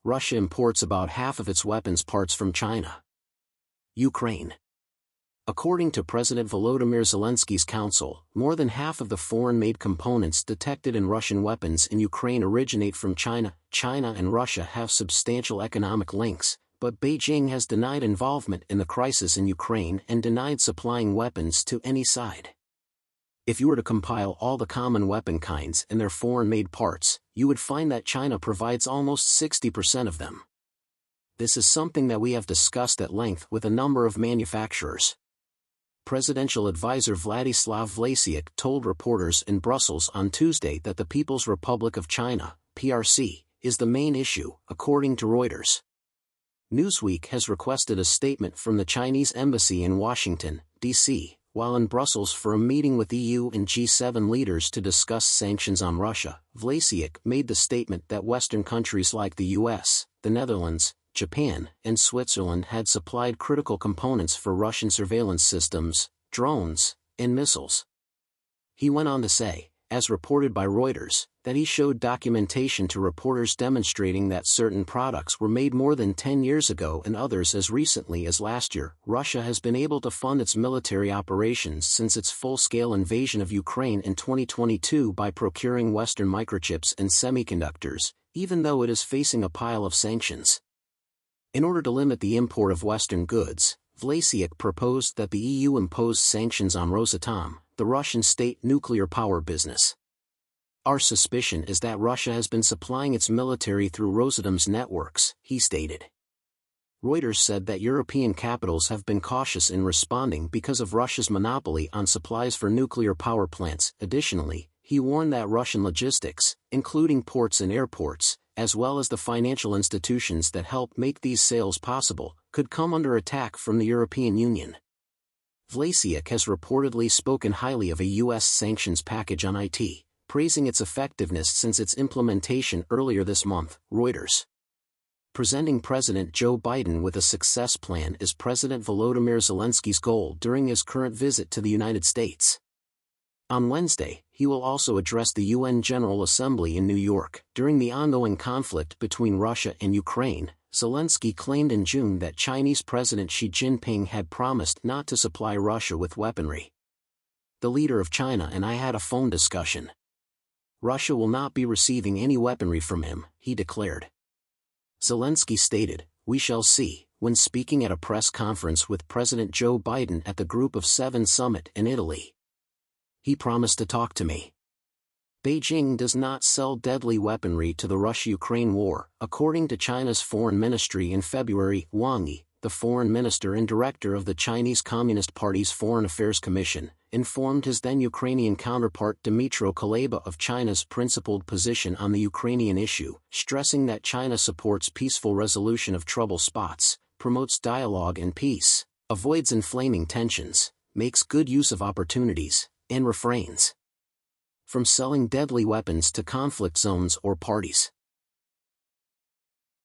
Russia imports about half of its weapons parts from China. Ukraine. According to President Volodymyr Zelensky's council, more than half of the foreign-made components detected in Russian weapons in Ukraine originate from China. China and Russia have substantial economic links, but Beijing has denied involvement in the crisis in Ukraine and denied supplying weapons to any side. If you were to compile all the common weapon kinds and their foreign-made parts, you would find that China provides almost 60% of them. This is something that we have discussed at length with a number of manufacturers. Presidential advisor Vladislav Vlasic told reporters in Brussels on Tuesday that the People's Republic of China, PRC, is the main issue, according to Reuters. Newsweek has requested a statement from the Chinese embassy in Washington, D.C., while in Brussels for a meeting with EU and G7 leaders to discuss sanctions on Russia. Vlasic made the statement that Western countries like the US, the Netherlands, Japan, and Switzerland had supplied critical components for Russian surveillance systems, drones, and missiles. He went on to say, as reported by Reuters, that he showed documentation to reporters demonstrating that certain products were made more than 10 years ago and others as recently as last year. Russia has been able to fund its military operations since its full-scale invasion of Ukraine in 2022 by procuring Western microchips and semiconductors, even though it is facing a pile of sanctions. In order to limit the import of Western goods, Vlasic proposed that the EU impose sanctions on Rosatom, the Russian state nuclear power business. Our suspicion is that Russia has been supplying its military through Rosatom's networks, he stated. Reuters said that European capitals have been cautious in responding because of Russia's monopoly on supplies for nuclear power plants. Additionally, he warned that Russian logistics, including ports and airports, as well as the financial institutions that help make these sales possible, could come under attack from the European Union. Vlasic has reportedly spoken highly of a U.S. sanctions package on IT, praising its effectiveness since its implementation earlier this month, Reuters. Presenting President Joe Biden with a success plan is President Volodymyr Zelensky's goal during his current visit to the United States. On Wednesday, he will also address the UN General Assembly in New York. During the ongoing conflict between Russia and Ukraine, Zelensky claimed in June that Chinese President Xi Jinping had promised not to supply Russia with weaponry. The leader of China and I had a phone discussion. Russia will not be receiving any weaponry from him, he declared. Zelensky stated, "We shall see," when speaking at a press conference with President Joe Biden at the Group of Seven summit in Italy. He promised to talk to me. Beijing does not sell deadly weaponry to the Russia-Ukraine war, according to China's foreign ministry in February. Wang Yi, the foreign minister and director of the Chinese Communist Party's Foreign Affairs Commission, informed his then-Ukrainian counterpart Dmytro Kuleba of China's principled position on the Ukrainian issue, stressing that China supports peaceful resolution of trouble spots, promotes dialogue and peace, avoids inflaming tensions, makes good use of opportunities, and refrains from selling deadly weapons to conflict zones or parties.